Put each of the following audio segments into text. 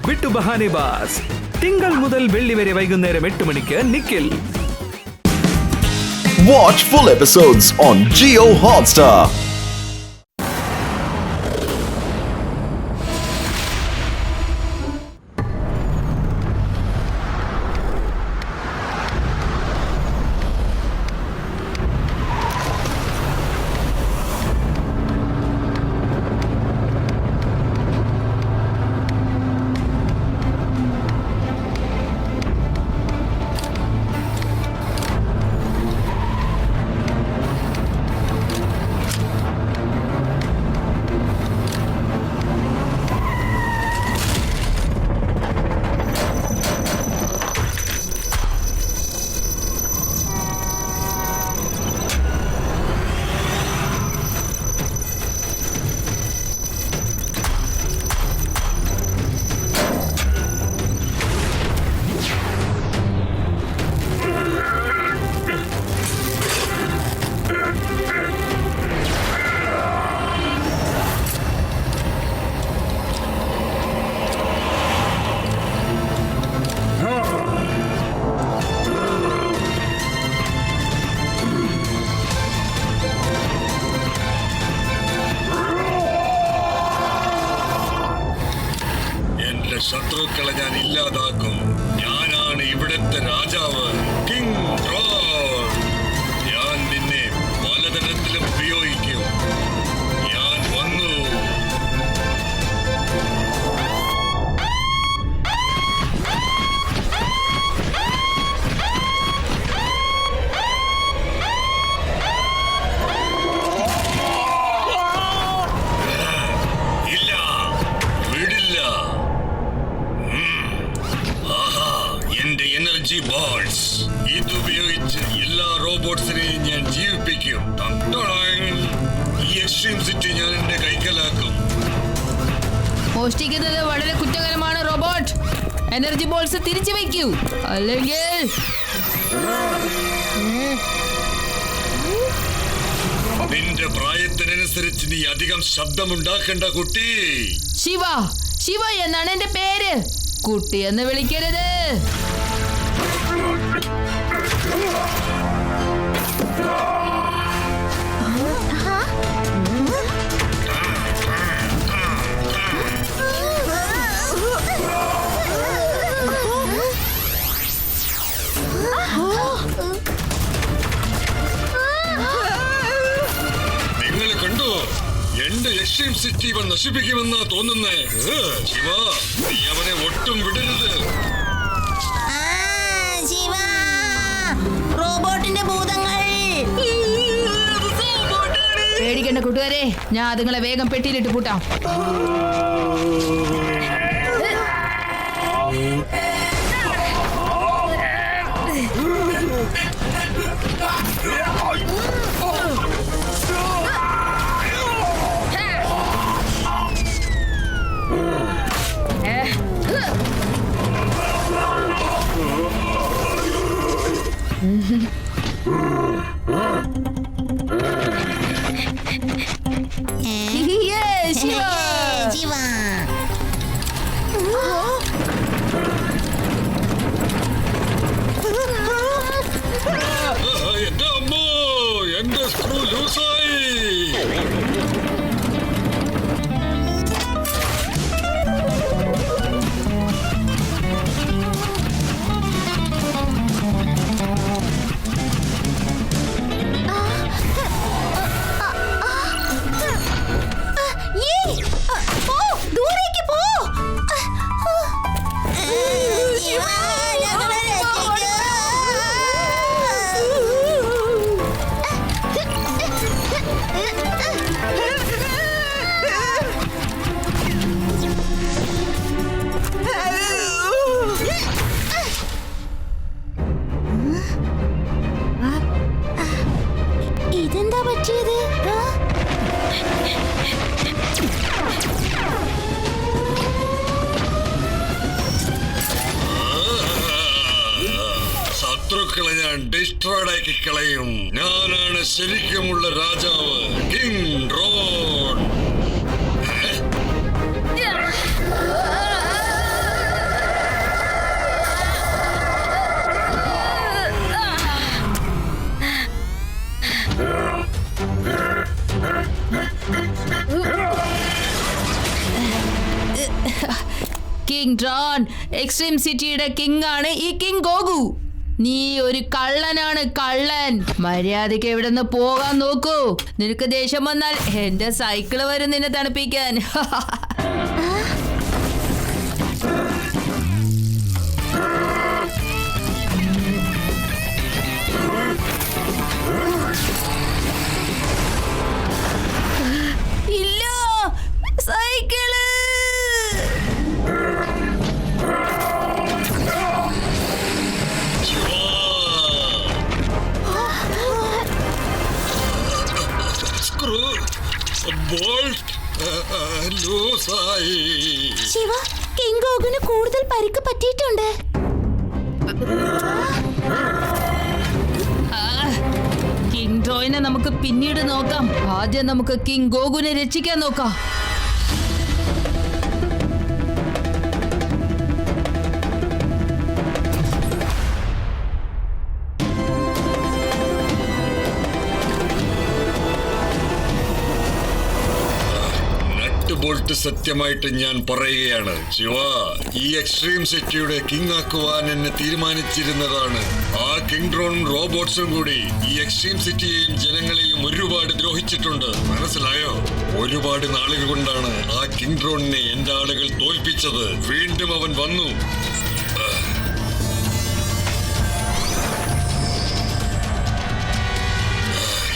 വിട്ടു ബഹാനെ ബാസ്. തിങ്കൾ മുതൽ വെള്ളി വരെ വൈകുന്നേരം 8 മണിക്ക് Nikhil. Watch full episodes on Jio Hotstar. ശത്രുക്കളെ ഞാൻ ഇല്ലാതാക്കും. ഞാനാണ് ഇവിടുത്തെ രാജാവ്, കിങ് ഡ്രോൺ. ഞാൻ നിന്നെ പലതരത്തിലും ഉപയോഗിക്കും. ഞാൻ വന്നു. എനർജി ബോൾസ് ഇതുപയോഗിച്ച് എല്ലാ റോബോട്ട്സിനെയും ഞാൻ ജീവിപ്പിക്കും. ഈ എക്സ്ട്രീം സിറ്റി ഞാൻ എന്റെ കൈക്കലാക്കും. മോഷ്ടിക്കുന്നത് വളരെ കുറ്റകരമാണ് റോബോട്ട്. എനർജി ബോൾസ് തിരിച്ചു വയ്ക്കൂ, അല്ലെങ്കിൽ നിന്റെ പ്രായത്തിനനുസരിച്ച് നീ അധികം ശബ്ദമുണ്ടാക്കണ്ട കുട്ടി. ശിവ, ശിവ എന്നാണ് എന്റെ പേര്. കുട്ടി എന്ന് വിളിക്കരുത്. നിങ്ങൾ കണ്ടോ, എന്റെ എക്സ്ട്രീം സിറ്റി ഇവൻ നശിപ്പിക്കുമെന്നാ തോന്നുന്നേ. ശിവ, നീ അവനെ ഒട്ടും വിടരുത്. റോബോട്ടിന്റെ ഭൂതങ്ങൾ. പേടിക്കണ്ട കൂട്ടുകാരെ, ഞാൻ അതുങ്ങളെ വേഗം പെട്ടിയിലിട്ട് പൂട്ടാം. എന്റെ അമ്മോ, എന്റെ സ്ക്രൂ ലൂസായി. ഇതെന്താ പറ്റിയത്? ശത്രുക്കളെ ഞാൻ ഡിസ്ട്രോയ്ഡ് ആക്കി കളയും. ഞാനാണ് ശരിക്കുമുള്ള രാജാവ്, king drone. King drone, extreme സിറ്റിയുടെ കിങ് ആണ് ഈ കിങ് ഗോഗു. നീ ഒരു കള്ളനാണ്, കള്ളൻ. മര്യാദയ്ക്ക് എവിടെ നിന്ന് പോകാൻ നോക്കൂ. നിനക്ക് ദേഷ്യം വന്നാൽ എന്റെ സൈക്കിള് വരും നിന്നെ തണുപ്പിക്കാൻ. ഇല്ല, സൈക്കിള്. ശിവ, കിങ് ഗോഗുന് കൂടുതൽ പരിക്ക് പറ്റിയിട്ടുണ്ട്. കിങ് ഡ്രോയിനെ നമുക്ക് പിന്നീട് നോക്കാം. ആദ്യം നമുക്ക് കിങ് ഗോഗുനെ രക്ഷിക്കാൻ നോക്കാം. ബോൾട്ട് സത്യമായിട്ട് ഞാൻ പറയുകയാണ് ശിവ, ഈ എക്സ്ട്രീം സിറ്റിയുടെ കിങ് ആക്കുവാൻ എന്നെ തീരുമാനിച്ചിരുന്നതാണ്. ആ കിങ് ഡ്രോണും റോബോട്ട്സും കൂടി ഈ എക്സ്ട്രീം സിറ്റിയെയും ജനങ്ങളെയും ഒരുപാട് ദ്രോഹിച്ചിട്ടുണ്ട്. മനസ്സിലായോ? ഒരുപാട് നാളുകൾ കൊണ്ടാണ് ആ കിങ് ഡ്രോണിനെ എന്റെ ആളുകൾ തോൽപ്പിച്ചത്. വീണ്ടും അവൻ വന്നു.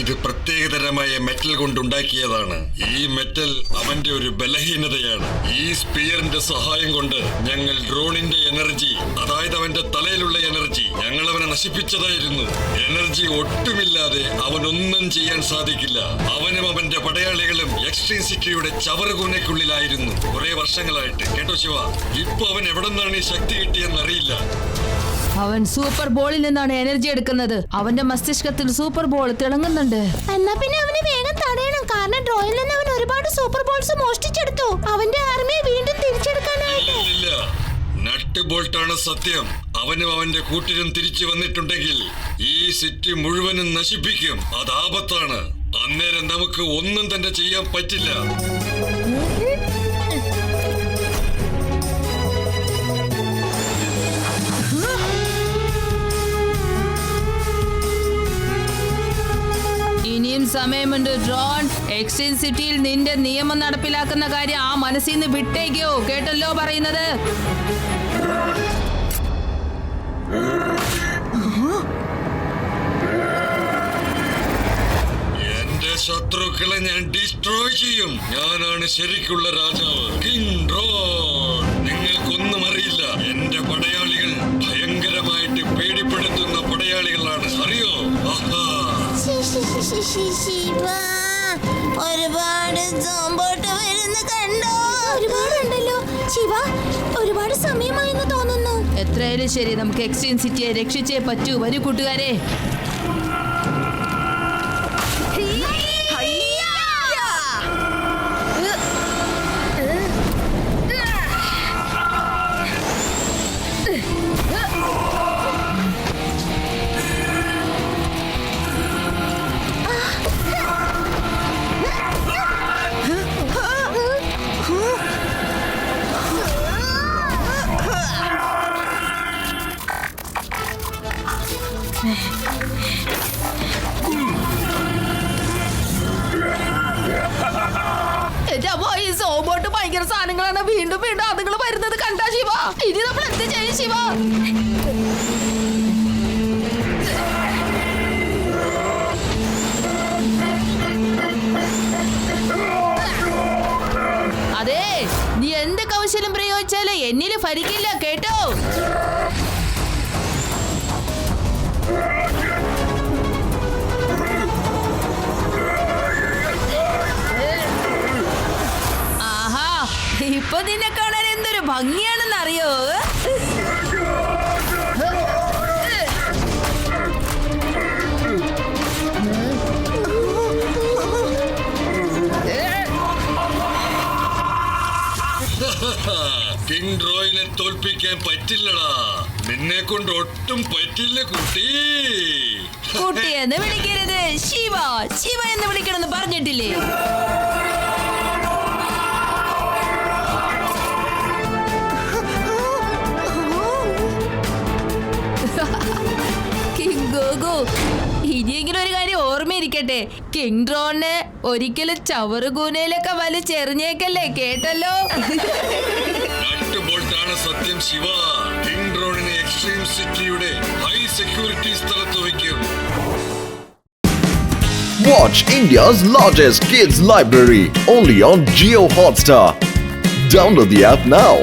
ഇത് പ്രത്യേകതരമായ മെറ്റൽ കൊണ്ടുണ്ടാക്കിയതാണ്. ഈ മെറ്റൽ അവന്റെ ഒരു ബലഹീനതയാണ്. ഈ സ്പിയറിന്റെ സഹായം കൊണ്ട് ഞങ്ങൾ ഡ്രോണിന്റെ എനർജി, അതായത് അവന്റെ തലയിലുള്ള എനർജി, ഞങ്ങൾ അവനെ നശിപ്പിച്ചതായിരുന്നു. എനർജി ഒട്ടുമില്ലാതെ അവനൊന്നും ചെയ്യാൻ സാധിക്കില്ല. അവനും അവന്റെ പടയാളികളും എക്സ്ട്രീം സിറ്റിയുടെ ചവറുകൂനയ്ക്കുള്ളിലായിരുന്നു കുറെ വർഷങ്ങളായിട്ട്. കേട്ടോ ശിവ, ഇപ്പൊ അവൻ എവിടെ നിന്നാണ് ഈ ശക്തി കിട്ടിയെന്നറിയില്ല. അവൻ സൂപ്പർ ബോളിൽ നിന്നാണ് എനർജി എടുക്കുന്നത്. അവന്റെ മസ്തിഷ്കത്തിൽ സൂപ്പർ ബോൾ തിളങ്ങുന്നുണ്ട്. എന്നാ പിന്നെ അവനെ വേഗം തടയണം. കാരണം ഡ്രോയിൽ നിന്ന് അവൻ ഒരുപാട് സൂപ്പർ ബോൾസ് മോഷ്ടിച്ചെടുത്തു. അവന്റെ ആർമിയെ വീണ്ടും തിരിച്ചെടുക്കാനായിട്ട്. ഇല്ല, നട്ട് ബോൾട്ടാണ് സത്യം. അവനും അവന്റെ കൂട്ടിനും തിരിച്ചു വന്നിട്ടുണ്ടെങ്കിൽ ഈ സിറ്റി മുഴുവനും നശിപ്പിക്കും. അത് ആപത്താണ്. അന്നേരം നമുക്ക് ഒന്നും തന്നെ ചെയ്യാൻ പറ്റില്ല. ഇനിയും സമയമുണ്ട് ഡ്രോൺ. എക്സ്ട്രീം സിറ്റിയിൽ നിന്റെ നിയമം നടപ്പിലാക്കുന്ന കാര്യം ആ മനസ്സിൽ നിന്ന് വിട്ടേക്കോ. കേട്ടല്ലോ പറയുന്നത്? എന്റെ ശത്രുക്കളെ ഞാൻ ഡിസ്ട്രോയ് ചെയ്യും. ഞാനാണ് ശരിക്കുള്ള രാജാവ്, കിങ് ഡ്രോൺ. നിങ്ങൾക്കൊന്നും അറിയില്ല. എന്റെ പടയാളികൾ ഭയങ്കരമായിട്ട് പേടിപ്പെടുത്തുന്ന പടയാളികളാണ്, അറിയോ? ശിവ, ഒരുപാട് സോംബോട്ട് വരുന്ന കണ്ടോ? ഒരുപാടുണ്ടല്ലോ ശിവ. ഒരുപാട് സമയമായെന്ന് തോന്നുന്നു. എത്രയായാലും ശരി, നമുക്ക് എക്സ്ട്രീം സിറ്റിയെ രക്ഷിച്ചേ പറ്റൂ. വരൂ കൂട്ടുകാരെ. സോബോട്ട് ഭയങ്കര സാധനങ്ങളാണ്. വീണ്ടും വീണ്ടും അതുങ്ങൾ വരുന്നത് കണ്ടാ ശിവ. ഇനി നമ്മൾ എന്ത് ചെയ്യും ശിവ? അതെ, നീ എന്ത് കൗശലം പ്രയോഗിച്ചാലും എന്നില് ഫലിക്കില്ല, കേട്ടോ? ആഹാ, ഇപ്പൊ നിന്നെ കാണാൻ എന്തൊരു ഭംഗിയാണെന്ന് അറിയോ? കിങ് ഡ്രോയിനെ തോൽപ്പിക്കാൻ പറ്റില്ലടാ. നിന്നെ കൊണ്ട് ഒട്ടും പറ്റില്ല കുട്ടി. കുട്ടി എന്ന് വിളിക്കരുത്, ശിവ. ശിവ എന്ന് വിളിക്കണമെന്ന് പറഞ്ഞിട്ടില്ലേ? കിങ് ഡ്രോണിനെ ഒരിക്കലും ചവറുകൂനയിലൊക്കെ വലിച്ചെറിഞ്ഞേക്കല്ലേ, കേട്ടല്ലോ? നട്ട് ബോൾട്ടാണ് സത്യം ശിവ. കിങ് ഡ്രോണിനെ എക്സ്ട്രീം സിറ്റിയുടെ ഹൈ സെക്യൂരിറ്റി സ്ഥലത്ത് വയ്ക്കും. Watch India's largest kids library only on Jio Hotstar. Download the app now.